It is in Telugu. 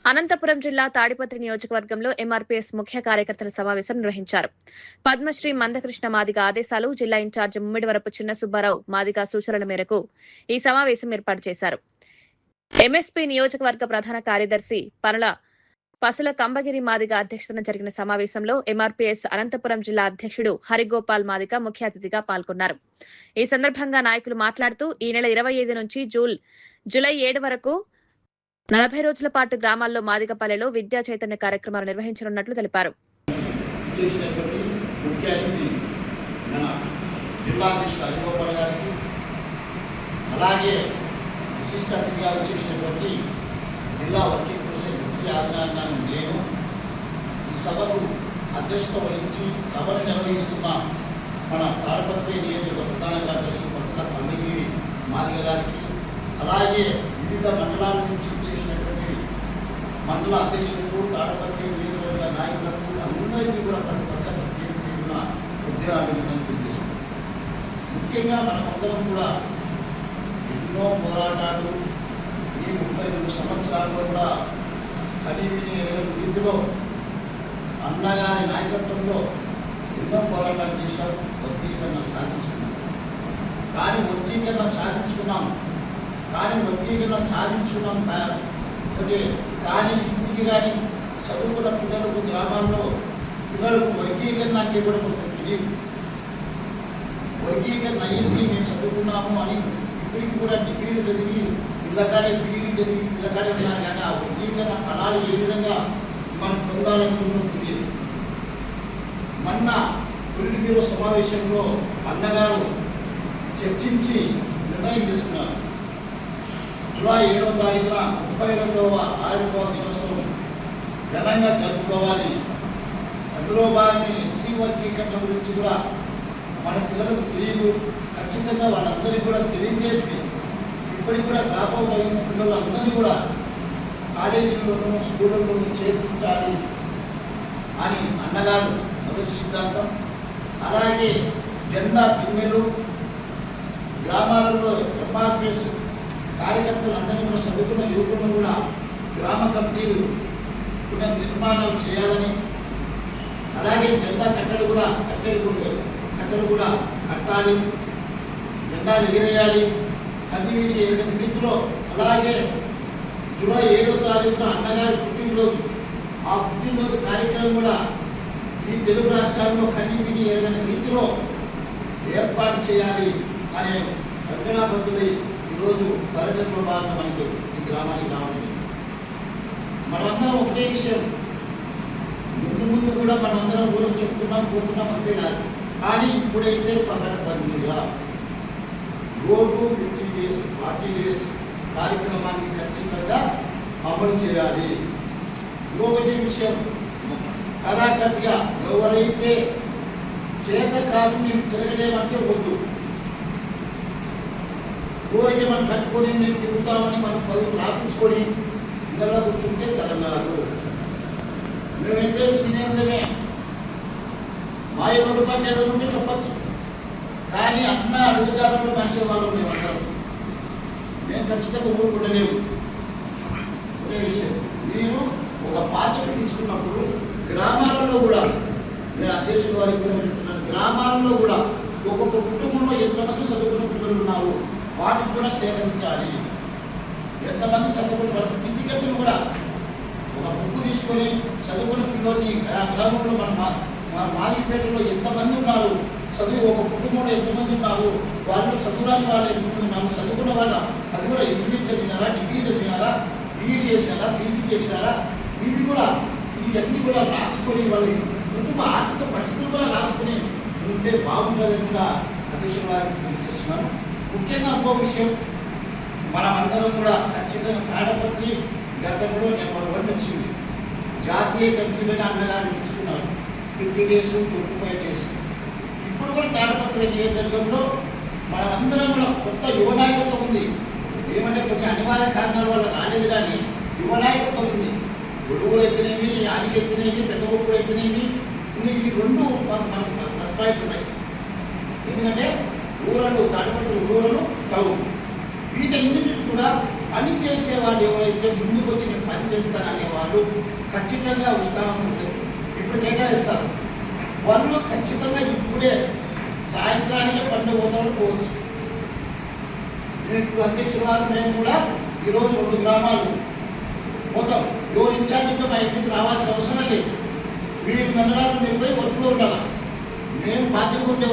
అనంతపురం జిల్లా తాడిపత్రి నియోజకవర్గంలో ఎంఆర్పీఎస్ ముఖ్య కార్యకర్తల సమావేశం నిర్వహించారు. పద్మశ్రీ మందకృష్ణ మాదిగ ఆదేశాలు, జిల్లా ఇన్ఛార్జి ముమ్మిడివరపు చిన్న సుబ్బారావు మాదిగ సూచనల మేరకు ఈ సమావేశం ఏర్పాటు చేశారు. ఎంఎస్పీ నియోజకవర్గ ప్రధాన కార్యదర్శి పసుల కంబగిరి మాదిగ అధ్యక్షతన జరిగిన సమావేశంలో ఎంఆర్పీఎస్ అనంతపురం జిల్లా అధ్యక్షుడు హరిగోపాల్ మాదిగ ముఖ్య అతిథిగా పాల్గొన్నారు. ఈ సందర్భంగా నాయకులు మాట్లాడుతూ ఈ నెల 25 నుంచి జూలై 7 వరకు 40 రోజుల పాటు గ్రామాల్లో మాదిగపల్లెలో విద్యా చైతన్య కార్యక్రమాలు నిర్వహించనున్నట్లు తెలిపారు. అధ్యక్షత వహించి సభను నిర్వహిస్తున్న మన తాడిపత్రి నియోజకవర్గ ప్రధాన కార్యదర్శి పసుల కంబగిరి మాదిగ గారికి, అలాగే వివిధ మండలాల నుంచి చేసినటువంటి మండల అధ్యక్షులకు, తాడిపత్రి నియోజకవర్గ నాయకులకు అందరికీ కూడా ప్రతి ఒక్క తీరున ఉద్యోగాభినందనలు తెలియజేస్తున్నాం. ముఖ్యంగా మనమందరం కూడా ఎన్నో పోరాటాలు ఈ 32 సంవత్సరాల్లో కూడా కనీవిని రీతిలో అన్నగారి నాయకత్వంలో ఎన్నో పోరాటాలు చేశారు. వర్గీకరణ సాధించుకున్నాం. కానీ వర్గీకరణ సాధించుకున్నాం కానీ ఇప్పటికి కానీ చదువుకున్న పిల్లలకు, గ్రామాల్లో పిల్లలకు వర్గీకరణ అంటే కూడా కొంత తెలియదు. వర్గీకరణ అయ్యింది, మేము చదువుకున్నాము అని ఇప్పటికి కూడా డిగ్రీలు చదివి ఇళ్ళకాడే పీడీ చదివి ఇళ్ళకాడే ఉన్నారు. కానీ ఆ వర్గీకరణ ఫలాలు ఏ విధంగా మనం పొందాలనుకుంటున్నాం తెలియదు. మొన్న పొలిట్ బ్యూరో సమావేశంలో అన్నగారు చర్చించి నిర్ణయం తీసుకున్నారు. జూలై 7వ తారీఖున 32వ ఆవిర్భావ దినోత్సవం ఘనంగా జరుపుకోవాలి. అందులో భాగంగా ఎస్సీ వర్గీకరణ గురించి కూడా మన పిల్లలకు తెలియదు. ఖచ్చితంగా వాళ్ళందరికీ కూడా తెలియజేసి ఇప్పటికి కూడా డ్రాప్ అవుట్ అయిన పిల్లలందరినీ కూడా కాలేజీల్లోనూ స్కూళ్ళల్లోనూ చేర్పించాలి అని అన్నగారు మొదటి సిద్ధాంతం. అలాగే జెండా తిమ్మెలు గ్రామాలలో ఎంఆర్పీఎస్ కార్యకర్తలందరినీ కూడా చదువుకున్న యువకులను కూడా గ్రామ కమిటీలు పునర్నిర్మాణాలు చేయాలని, అలాగే జెండా కట్టెలు కూడా కట్టాలి, జెండాలు ఎగిరేయాలి కన్నీటి ఎరగని రీతిలో. అలాగే జూలై 7వ తారీఖున అన్నగారి పుట్టినరోజు, ఆ పుట్టినరోజు కార్యక్రమం కూడా ఈ తెలుగు రాష్ట్రాల్లో కన్నీటిని ఎరగని రీతిలో ఏర్పాటు చేయాలి అనే కంకణాబద్ధులై ఈరోజు పర్యటనలో భాగంగా మనకి ఈ గ్రామానికి రావాలి. మనమందరం ఒకటే విషయం, ముందు కూడా మనమందరం ఊరికి పోతున్నాం అంతేకాదు. కానీ ఇప్పుడైతే పకడ్బందీగా రోడ్డు 50 days 40 days కార్యక్రమాన్ని ఖచ్చితంగా అమలు చేయాలి. ఇంకొకటి విషయం, కరాకట్టిగా ఎవరైతే చేత కాదు మేము తిరగలేమంటే వద్దు. ఊరికి మనం కట్టుకొని మేము తిరుగుతామని మనం పదులు రాపించుకొని ఇళ్ళలో కూర్చుంటే తెలంగాణలో మేమైతే సీనియర్లమే, మా రోడ్డు పని ఎదురుంటే చెప్పచ్చు. కానీ అన్న అడుగుదారులు నడిచే వాళ్ళు మేమందరం, మేము ఖచ్చితంగా ఊరుకుండలేము. ఒకే విషయం, మీరు ఒక బాధ్యత తీసుకున్నప్పుడు గ్రామాలలో కూడా, నేను అధ్యక్షుల వారికి కూడా చెప్తున్నాను, గ్రామాలలో కూడా ఒక్కొక్క కుటుంబంలో ఎంతమంది చదువుకున్న పిల్లలు ఉన్నారు వాటిని కూడా సేకరించాలి. ఎంతమంది చదువుకున్న వాళ్ళ స్థితిగతులు కూడా ఒక బుక్ తీసుకొని చదువుకున్న పిల్లల్ని గ్రామంలో మన మాదిగపేటలో ఎంతమంది ఉన్నారు, చదువు ఒక కుటుంబంలో ఎంతమంది ఉన్నారు, వాళ్ళు చదువురాని వాళ్ళు ఎంతమంది ఉన్నారు, చదువుకున్న వాళ్ళు అది కూడా ఇంటర్మీడియట్ చదివినారా, డిగ్రీ చదివినారా, బీఈడీ చేసినారా, పీజీ చేసినారా, ఇవి కూడా ఇవన్నీ కూడా రాసుకొని వాళ్ళ కుటుంబ ఆర్థిక పరిస్థితులు కూడా రాసుకొని ఉంటే బాగుంటుందని కూడా అధ్యక్షుల వారికి తెలియజేస్తున్నాను. ముఖ్యంగా ఇంకో విషయం, మనమందరం కూడా ఖచ్చితంగా తాడిపత్రి గతంలో నెంబర్ 1 వచ్చింది. జాతీయ కమిటీలోనే అన్నగారు ఇచ్చుకున్నారు 50 days 25 days. ఇప్పుడు కూడా తాడిపత్రి నియోజకవర్గంలో మనమందరం కూడా కొత్త యువ నాయకత్వం ఉంది. ఏమంటే కొన్ని అనివార్య కారణాల వల్ల రాలేదు, కానీ యువ నాయకత్వం ఉంది. గొడుగులు అయితేనేమి, యాడికి అయితేనేమి, పెద్ద ఒప్పులు అయితేనేమి, ఇంకా ఈ రెండు మనకు ప్రస్తావిస్తున్నాయి. ఎందుకంటే రూరల్, తాడిపత్రి రూరల్, టౌన్, వీటన్నిటిని కూడా పని చేసే వాళ్ళు ఎవరైతే ముందుకు వచ్చి నేను పని చేస్తాననే వాళ్ళు ఖచ్చితంగా ఉత్సాహం ఉంటుంది. ఇప్పుడు కేటాయిస్తారు వాళ్ళు ఖచ్చితంగా ఇప్పుడే సాయంత్రానికి పండుగ పోవచ్చు. మేము ఇప్పుడు అధ్యక్షుల వారు మేము కూడా ఈరోజు 2 గ్రామాలు పోతాం. ఎవరు ఇన్ఛార్జిగా మా ఇంటికి రావాల్సిన అవసరం లేదు. మీరు మండలాలు మీరు పోయి వర్క్లో ఉండాలి. మేము బాధ్యత ఉండే